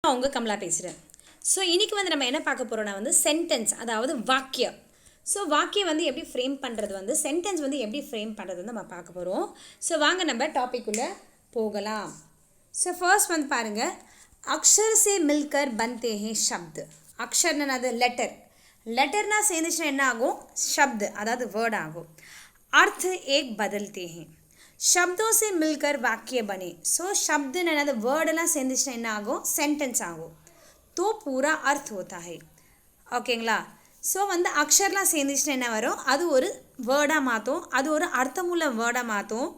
அவங்க கமலா பேசுகிறேன். ஸோ இன்றைக்கி வந்து நம்ம என்ன பார்க்க போகிறோன்னா வந்து சென்டென்ஸ், அதாவது வாக்கியம். ஸோ வாக்கியம் வந்து எப்படி ஃப்ரேம் பண்ணுறது, வந்து சென்டென்ஸ் வந்து எப்படி ஃப்ரேம் பண்ணுறது வந்து நம்ம பார்க்க போகிறோம். ஸோ வாங்க நம்ம டாபிக்குள்ளே போகலாம். ஸோ ஃபர்ஸ்ட் வந்து பாருங்கள், அக்ஷர் சே மில்கர் பன்தே ஹே ஷப்து. அக்ஷர்னா அது லெட்டர், லெட்டர்னா சேர்ந்துச்சுன்னா என்ன ஆகும், ஷப்து அதாவது வேர்ட் ஆகும். अर्थ एक बदलते हैं, शब्दों से मिलकर वाक्य बने. सो शब्द ना वर्डला சேர்ந்துச்சுன்னா என்ன ஆகும், சென்டென்ஸ் ஆகும். तो पूरा अर्थ होता है. ஓகேங்களா? ஸோ வந்து அக்ஷர்லாம் சேர்ந்துச்சுன்னா என்ன வரும், அது ஒரு வேர்டாக மாற்றும், அது ஒரு அர்த்தமுள்ள வேர்டாக மாற்றும்.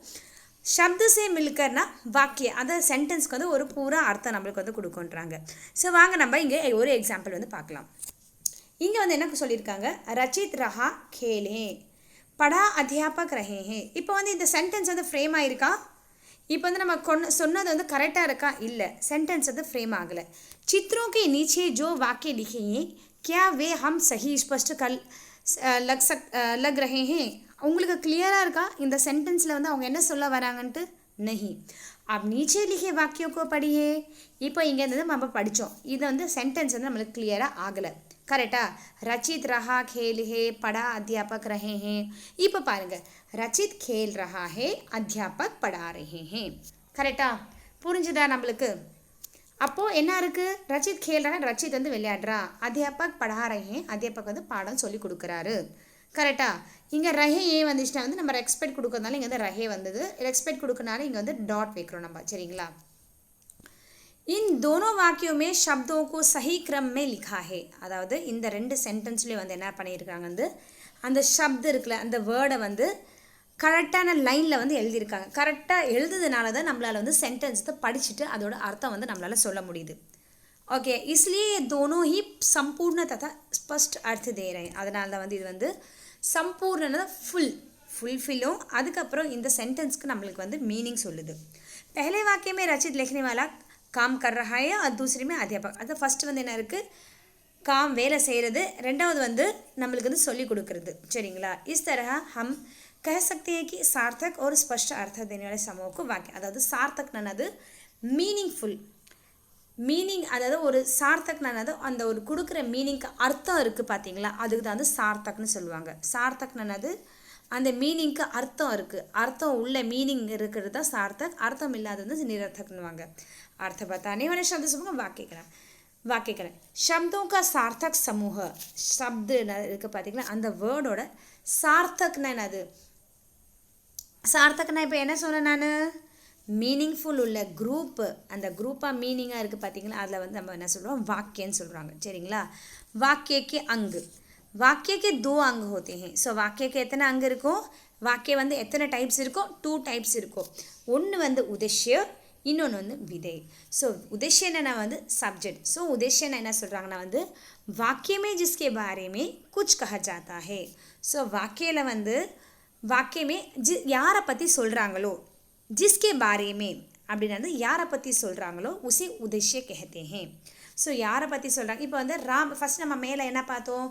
शब्द से मिलकरना वाक्य அந்த சென்டென்ஸ்க்கு வந்து ஒரு பூரா அர்த்தம் நம்மளுக்கு வந்து கொடுக்குன்றாங்க. ஸோ வாங்க நம்ம இங்கே ஒரு எக்ஸாம்பிள் வந்து பார்க்கலாம். இங்கே வந்து என்ன சொல்லியிருக்காங்க, ரச்சித் ரஹா खेले படா அத்தியாபக் ரஹே ஹே. இப்போ வந்து இந்த சென்டென்ஸ் வந்து ஃப்ரேம் ஆகிருக்கா, இப்போ வந்து நம்ம சொன்னது வந்து கரெக்டாக இருக்கா, இல்லை, சென்டென்ஸ் வந்து ஃப்ரேம் ஆகலை. चित्रों के नीचे जो वाक्य लिखे हैं क्या वे हम सही स्पष्ट लग रहे हैं. உங்களுக்கு கிளியராக இருக்கா இந்த சென்டென்ஸில் வந்து அவங்க என்ன சொல்ல வராங்கன்ட்டு. नहीं, अब नीचे लिखे वाक्यों को पढ़िए. இப்போ இங்கே வந்து நம்ம படித்தோம், இது வந்து சென்டென்ஸ் வந்து நம்மளுக்கு கிளியராக ஆகலை. கரெக்டா? ரச்சித் ரஹா खेल है पढ़ा अध्यापक रहे हैं. இப்போ பாருங்க, ரச்சித் खेल रहा है अध्यापक पढ़ा रहे हैं. கரெக்டா? புரிஞ்சுதா நம்மளுக்கு? அப்போது என்ன இருக்குது, ரச்சித் खेल रहा, ரச்சித் வந்து விளையாடுறா, அத்தியாபக் पढ़ा रहे हैं, அத்தியாபக் வந்து பாடம் சொல்லி கொடுக்குறாரு. கரெக்டா? இங்கே ரஹே ஏன் வந்துச்சுன்னா வந்து நம்ம ரெஸ்பெக்ட் கொடுக்கறதுனால இங்கே வந்து ரஹே வந்தது, ரெஸ்பெக்ட் கொடுக்கறனால இங்கே வந்து டாட் வைக்கிறோம் நம்ம. சரிங்களா? इन दोनों वाक्यों में शब्दों को सही क्रम में लिखा है. அதாவது இந்த ரெண்டு சென்டென்ஸ்லேயும் வந்து என்ன பண்ணியிருக்காங்க, வந்து அந்த ஷப்து இருக்குல்ல, அந்த வேர்டை வந்து கரெக்டான லைனில் வந்து எழுதியிருக்காங்க. கரெக்டாக எழுதுறதுனால தான் நம்மளால் வந்து சென்டென்ஸை படிச்சுட்டு அதோட அர்த்தம் வந்து நம்மளால் சொல்ல முடியுது. ஓகே, इसलिए ये दोनों ही संपूर्ण तथा स्पष्ट अर्थ दे रहे हैं. அதனால தான் வந்து இது வந்து சம்பூர்ண ஃபுல்ஃபில்லும், அதுக்கப்புறம் இந்த சென்டென்ஸ்க்கு நம்மளுக்கு வந்து மீனிங் சொல்லுது. पहले वाक्य में रचित लिखने वाला काम कर रहा है और दूसरे में अध्यापक. அது ஃபஸ்ட்டு வந்து என்ன இருக்குது, काम வேலை செய்கிறது, ரெண்டாவது வந்து நம்மளுக்கு வந்து சொல்லி கொடுக்குறது. சரிங்களா? इस तरह हम कह सकते हैं कि सार्थक और स्पष्ट अर्थ देने वाले समूह को वाक्य. அதாவது சார்த்தக்னது மீனிங்ஃபுல் மீனிங், அதாவது ஒரு சார்த்தக்னது அந்த ஒரு கொடுக்குற மீனிங்க்கு அர்த்தம் இருக்குது பார்த்தீங்களா, அதுக்கு தான் வந்து சார்த்தக்னு சொல்லுவாங்க. சார்த்தக்னது அந்த மீனிங்க்கு அர்த்தம் இருக்குது, அர்த்தம் உள்ள மீனிங் இருக்கிறது தான் சார்த்தக், அர்த்தம் இல்லாதது வந்து निरर्थकनुवांग. अर्थ बताने वाले शब्द समूह वाक्यकरण. वाक्यकरण शब्दों का सार्थक समूह. शब्द இருக்குது பார்த்தீங்களா, அந்த வேர்டோட சார்த்தக்னா என்னது, சார்த்தக்னா இப்போ என்ன சொன்னேன் நான், மீனிங்ஃபுல் உள்ள குரூப்பு, அந்த குரூப்பாக மீனிங்காக இருக்குது பார்த்தீங்களா, அதில் வந்து நம்ம என்ன சொல்கிறோம், வாக்கியன்னு சொல்கிறாங்க. சரிங்களா? வாக்கியக்கு அங்கு, वाक्य के 2 अंग होते हैं. ஸோ வாக்கியக்கு எத்தனை அங்கு இருக்கும், வாக்கியம் வந்து எத்தனை டைப்ஸ் இருக்கும், 2 டைப்ஸ் இருக்கும். ஒன்று வந்து உதேஷ்ய, இன்னொன்று வந்து விதை. ஸோ உதேஷ்யன்னா வந்து சப்ஜெக்ட். ஸோ உதேஷ்யன்னா என்ன சொல்கிறாங்கன்னா வந்து வாக்கியமே ஜிஸ்கே பாரேமே குச் கஹா ஜாத்தா ஹே. ஸோ வாக்கியில் வந்து வாக்கியமே யாரை பற்றி சொல்கிறாங்களோ, ஜிஸ்கே பாரேமே அப்படின்னா யாரை பற்றி சொல்கிறாங்களோ உசி உதேஷ்ய கஹத்தே ஹே. ஸோ யாரை பற்றி சொல்கிறாங்க, இப்போ வந்து ராம், ஃபஸ்ட் நம்ம மேலே என்ன பார்த்தோம்,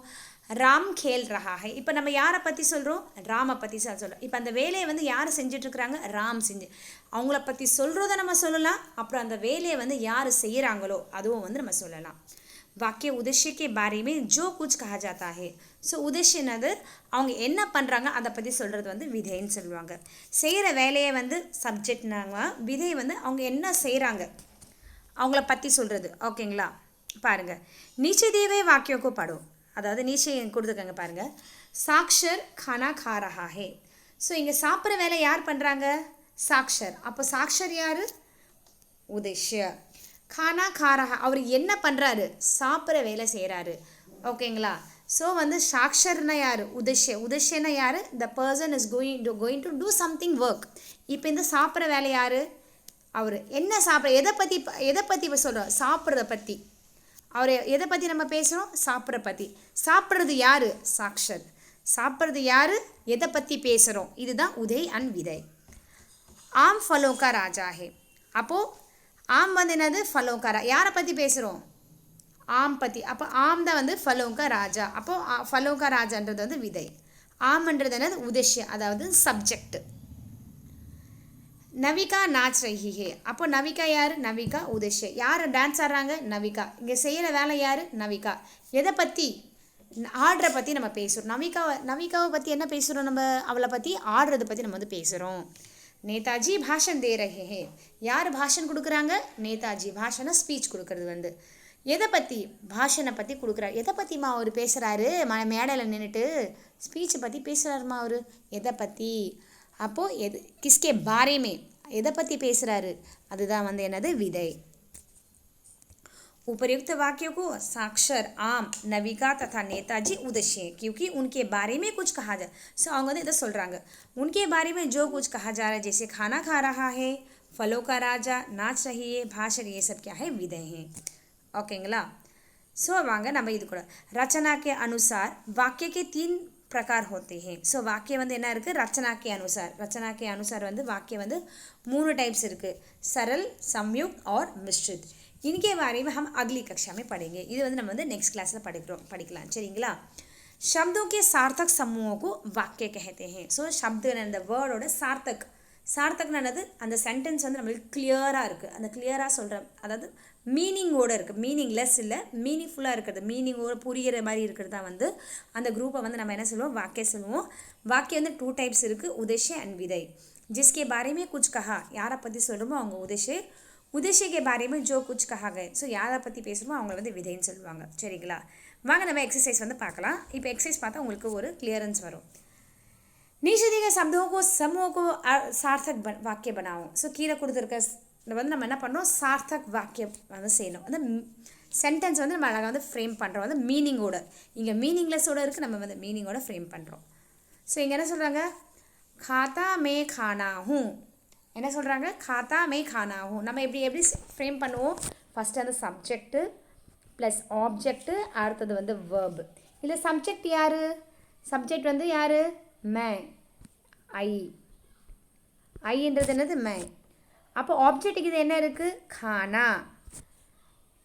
ராம் கேல் ரஹா ஹை. இப்போ நம்ம யாரை பற்றி சொல்கிறோம், ராமை பற்றி சொல்கிறோம். இப்போ அந்த வேலையை வந்து யார் செஞ்சிட்ருக்குறாங்க, ராம் செஞ்சு, அவங்கள பற்றி சொல்கிறத நம்ம சொல்லலாம். அப்புறம் அந்த வேலையை வந்து யார் செய்கிறாங்களோ அதுவும் வந்து நம்ம சொல்லலாம். வாக்கிய உதேஷ்யக்கே பாரேமே ஜோ குச் கஹா ஜாத்தா ஹே. ஸோ உதேஷ்யனது அவங்க என்ன பண்ணுறாங்க அதை பற்றி சொல்கிறது வந்து விதைன்னு சொல்லுவாங்க. செய்கிற வேலையை வந்து சப்ஜெக்ட்னாங்க, விதை வந்து அவங்க என்ன செய்கிறாங்க அவங்கள பற்றி சொல்கிறது. ஓகேங்களா? பாருங்கள், நீச்சே தேவே வாக்கியோக்கோ படும், அதாவது நீச்சே கொடுத்துருக்காங்க பாருங்கள், சாக்ஷர் खाना खा रहा है. ஸோ இங்கே சாப்பிட்ற வேலை யார் பண்ணுறாங்க, சாக்ஷர். அப்போ சாக்ஷர் யார், உதேஷ்ய. खाना खा रहा, அவர் என்ன பண்ணுறாரு, சாப்பிட்ற வேலை செய்கிறாரு. ஓகேங்களா? ஸோ வந்து சாக்ஷர்னா யார், உதேஷ்ய. உதேஷ்யனா யார், the person is going to do something work. இப்போ இந்த சாப்பிட்ற வேலை யார், அவர் என்ன சாப்பிட்ற, எதை பற்றி இப்போ சொல்கிறோம், சாப்பிட்றத பற்றி. அவர் எதை பற்றி நம்ம பேசுகிறோம், சாப்பிட்ற பற்றி. சாப்பிட்றது யார், சாக்ஷர். சாப்பிட்றது யார், எதை பற்றி பேசுகிறோம், இதுதான் உதய் அண்ட் விதை. ஆம் ஃபலோகா ராஜா ஹே. அப்போது ஆம் வந்து என்னது, ஃபலோகா, யாரை பற்றி பேசுகிறோம், ஆம் பற்றி. அப்போ ஆம் தான் வந்து ஃபலோகா ராஜா. அப்போது ஃபலோகா ராஜான்றது வந்து விதை, ஆம்ன்றது என்னது உதேஷ்ய, அதாவது சப்ஜெக்ட். நவிகா நாச் ரஹி ஹே. அப்போ நவிகா யார்? நவிகா உதேஷ்ய. யார் டான்ஸ் ஆடுறாங்க? நவிகா. இங்கே செய்கிற வேலை யார்? நவிகா. எதை பற்றி? ஆடுற பற்றி நம்ம பேசுகிறோம். நவிகாவை பற்றி என்ன பேசுகிறோம்? நம்ம அவளை பற்றி ஆடுறதை பற்றி நம்ம வந்து பேசுகிறோம். நேதாஜி பாஷன் தே ரஹே ஹே. யார் பாஷன் கொடுக்குறாங்க? நேதாஜி. பாஷனை ஸ்பீச் கொடுக்கறது வந்து எதை பற்றி? பாஷனை பற்றி கொடுக்குறாரு. எதை பற்றிமா அவர் பேசுகிறாரு? மேடையில் நின்றுட்டு ஸ்பீச்சை பற்றி பேசுகிறாருமா அவர். எதை பற்றி? அப்போது கிஸ்கே பாரேமே எதை பற்றி பேசுகிறாரு? அதுதான் வந்து என்னது? விதை. उपयुक्त वाक्यों को साक्षर आम नविका तथा नेताजी उद्देश्य क्योंकि उनके बारे में कुछ कहा जाए. सो அவங்க வந்து இதை சொல்கிறாங்க. उनके बारे में जो कुछ कहा जा रहा है जैसे खाना खा रहा है, फलों का राजा, नाच रही है, भाषण, ये सब क्या है? विधेय हैं. ஓகேங்களா? ஸோ வாங்க நம்ம இது கூட रचना के अनुसार वाक्य के 3 प्रकार होते हैं. ஸோ வாக்கியம் வந்து என்ன இருக்குது? रचना के अनुसार வந்து வாக்கியம் வந்து 3 டைப்ஸ் இருக்குது. सरल, संयुक्त और मिश्रित. इनके बारे में हम अगली कक्षा में पढ़ेंगे. இது வந்து நம்ம வந்து நெக்ஸ்ட் கிளாஸில் படிக்கலாம். சரிங்களா? शब्दों के सार्थक समूहों को वाक्य कहते हैं. ஸோ शब्द அந்த வேர்டோட சார்த்தக்னது அந்த சென்டென்ஸ் வந்து நம்மளுக்கு கிளியராக இருக்குது. அந்த கிளியராக சொல்கிற அதாவது மீனிங்கோடு இருக்குது. மீனிங்லெஸ் இல்லை, மீனிங்ஃபுல்லாக இருக்கிறது, மீனிங்கோடு புரிகிற மாதிரி இருக்கிறது தான் வந்து அந்த குரூப்பை வந்து நம்ம என்ன சொல்லுவோம்? வாக்கிய சொல்லுவோம். வாக்கியம் வந்து 2 டைப்ஸ் இருக்குது, உதேஷ்ய அண்ட் விதை. ஜிஸ்கே பாரே மே குச் கஹா, யாரை பற்றி சொல்கிறோமோ அவங்க உதேஷ்ய के बारे में जो कुछ कहा गए. ஸோ யாரை பற்றி பேசுகிறோமோ அவங்கள வந்து விதைன்னு சொல்லுவாங்க. சரிங்களா? வாங்க நம்ம எக்ஸசைஸ் வந்து பார்க்கலாம். இப்போ எக்ஸசைஸ் பார்த்தா உங்களுக்கு ஒரு கிளியரன்ஸ் வரும். नीचे दिए गए शब्दों को समूह को सार्थक वाक्य बनाओ. ஸோ கீழே கொடுத்துருக்க வந்து நம்ம என்ன பண்ணுறோம்? சார்த்தக் வாக்கியம் வந்து செய்யணும். அந்த சென்டென்ஸ் வந்து நம்ம அழகாக வந்து ஃப்ரேம் பண்ணுறோம். வந்து மீனிங்கோட, இங்கே மீனிங்லெஸ்ஸோடு இருக்குது, நம்ம வந்து மீனிங்கோட ஃப்ரேம் பண்ணுறோம். ஸோ இங்கே என்ன சொல்கிறாங்க? खाता मैं खाना हूँ. என்ன சொல்கிறாங்க? खाता मैं खाना हूँ. நம்ம எப்படி ஃப்ரேம் பண்ணுவோம்? ஃபஸ்ட்டு அந்த சப்ஜெக்ட்டு ப்ளஸ் ஆப்ஜெக்ட்டு, அடுத்தது வந்து வேர்பு. இல்லை சப்ஜெக்ட் யார்? சப்ஜெக்ட் வந்து யார்? மே, ஐன்றது என்னது? மே. அப்போ ஆப்ஜெக்ட்டுக்கு இது என்ன இருக்குது?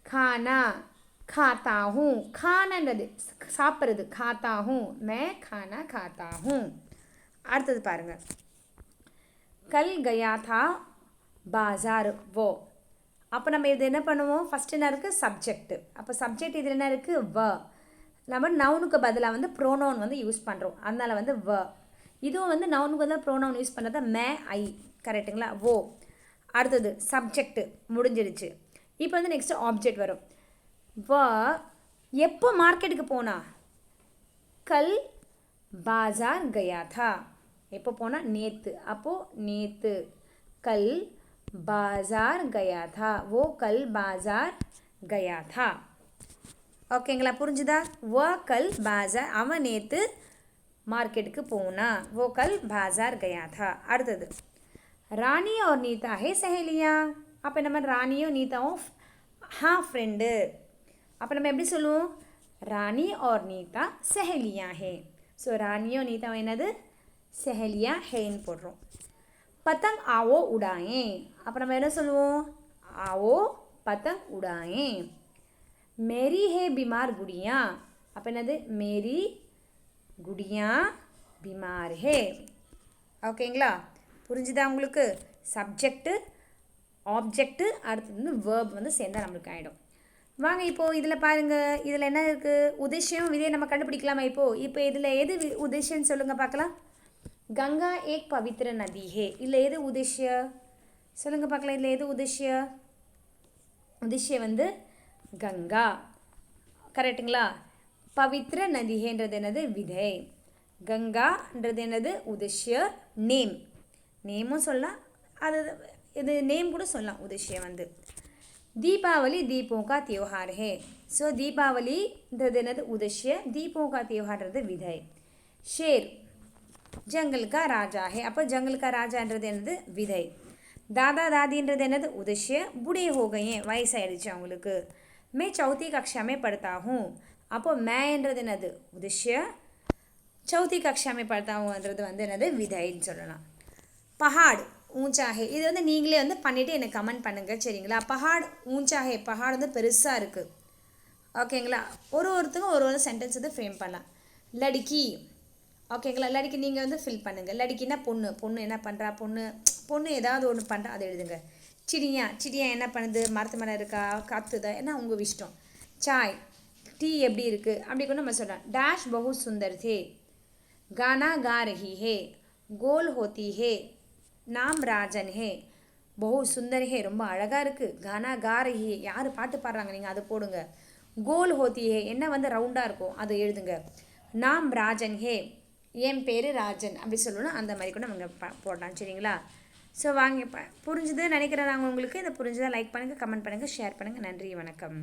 खाना, खाता हूँ. खानाன்றது சாப்பிட்றது, खाता हूँ. मैं खाना खाता हूँ. அடுத்தது பாருங்கள். कल गया था बाजार वो. அப்போ நம்ம இது என்ன பண்ணுவோம்? ஃபஸ்ட்டு என்ன இருக்குது? சப்ஜெக்ட். அப்போ சப்ஜெக்ட் இதில் என்ன இருக்குது? வ. நம்ம நவுனுக்கு பதிலாக வந்து ப்ரோனவுன் வந்து யூஸ் பண்ணுறோம். அதனால் வந்து வ. இதுவும் வந்து நவுனுக்கு பதிலாக ப்ரோனவுன் யூஸ் பண்ணுறது மே, ஐ. கரெக்டுங்களா? ஓ. அடுத்தது சப்ஜெக்ட் முடிஞ்சிடுச்சு. இப்போ வந்து நெக்ஸ்ட்டு ஆப்ஜெக்ட் வரும். வ எப்போ மார்க்கெட்டுக்கு போனா? கல் பாஜார் கயா தா. எப்போ போனால்? நேற்று. அப்போது நேற்று. கல் பாஜார் கயா தா. वो கல் பாஜார் கயா தா. ஓகேங்களா? புரிஞ்சுதா? वो கல் பாஜார், அவன் நேற்று மார்க்கெட்டுக்கு போனா. वो கல் பாஜார் கயா தா. அடுத்தது ராணி और नीता है सहेलियाँ. அப்போ நம்ம ராணியும் நீதாவும் ஃப்ரெண்டு. அப்போ நம்ம எப்படி சொல்லுவோம்? ராணி और नीता सहेलियाँ है. ஸோ ராணியும் நீதாவும் என்னது? सहेलियाँ हैன்னு போடுறோம். पतंग आओ उड़ाएं. அப்போ நம்ம என்ன சொல்லுவோம்? आओ पतंग उड़ाएं. मेरी है बीमार गुड़िया. அப்போ என்னது? मेरी गुड़िया बीमार है. ஓகேங்களா? புரிஞ்சுதா உங்களுக்கு? சப்ஜெக்ட்டு, ஆப்ஜெக்ட்டு, அடுத்தது வந்து வேர்ப் வந்து சேர்ந்தால் நம்மளுக்கு ஆகிடும். வாங்க இப்போது இதில் பாருங்கள். இதில் என்ன இருக்குது? உதேஷ்யம், விதையை நம்ம கண்டுபிடிக்கலாமா? இப்போ இதில் எது உதேஷ்யன்னு சொல்லுங்கள் பார்க்கலாம். गंगा एक पवित्र नदी है. இல்லை எது உதேஷ்ய? சொல்லுங்கள் பார்க்கலாம். இதில் எது உதேஷ்ய? உதேஷ்ய வந்து கங்கா. கரெக்டுங்களா? பவித்ர நதிஹேன்றது என்னது? விதை. கங்கான்றது என்னது? உதேஷ்ய. நேமும் சொல்லலாம், அது இது நேம் கூட சொல்லலாம். உதேஷ்ய வந்து दीपावली दीपों का त्योहार है. ஸோ தீபாவளின்றது என்னது? உதேஷ்ய. दीपों का त्योहारன்றது விதை. शेर जंगल का राजा है. அப்போ जंगल का ராஜான்றது என்னது? விதை. दादा दादीன்றது என்னது? உதேஷ்ய. बूढ़े हो गए हैं, வயசாயிடுச்சு அவங்களுக்கு. मैं चौथी कक्षा में पढ़ता हूँ. அப்போ மேன்றது என்னது? உதேஷ்ய. चौथी कक्षा में पढ़ता हूँன்றது வந்து என்னது? விதைன்னு சொல்லலாம். பஹாட் ஊஞ்சா ஹே. இது வந்து நீங்களே வந்து பண்ணிவிட்டு எனக்கு கமெண்ட் பண்ணுங்கள். சரிங்களா? பஹாட் ஊஞ்சா ஹே. பஹாட் வந்து பெருசாக இருக்குது. ஓகேங்களா? ஒருத்தங்க ஒரு சென்டென்ஸ் வந்து ஃப்ரேம் பண்ணலாம். லடிக்கி. ஓகேங்களா? லடிக்கி நீங்கள் வந்து ஃபில் பண்ணுங்கள். லடிக்கின்னா பொண்ணு. பொண்ணு என்ன பண்ணுறா? பொண்ணு பொண்ணு ஏதாவது ஒன்று பண்ணுறா அதை எழுதுங்க. சிடியா சிடியா என்ன பண்ணுது, மரத்து மேலே இருக்கா, காத்துதா, என்ன உங்கள் இஷ்டம். சாய் டீ எப்படி இருக்குது அப்படி கூட நம்ம சொல்லலாம். டேஷ் பஹுத் சுந்தர் தே, கானா கா ரஹி ஹே, கோல் ஹோத்தி ஹே, நாம் ராஜன் ஹே, பஹுத் சுந்தர் ஹே ரொம்ப அழகாக இருக்குது, கானா கா ரஹி ஹே யார் பாட்டு பாடுறாங்க நீங்கள் அதை போடுங்க. கோல் ஹோத்தி ஹே என்ன வந்து ரவுண்டாக இருக்கும் அதை எழுதுங்க. நாம் ராஜன் ஹே என் பேர் ராஜன் அப்படி சொல்லணும். அந்த மாதிரி கூட நம்ம போடலாம். சரிங்களா? ஸோ வாங்க புரிஞ்சுது நினைக்கிறேன் நாங்கள் உங்களுக்கு. இதை புரிஞ்சுதான் லைக் பண்ணுங்கள், கமெண்ட் பண்ணுங்கள், ஷேர் பண்ணுங்கள். நன்றி, வணக்கம்.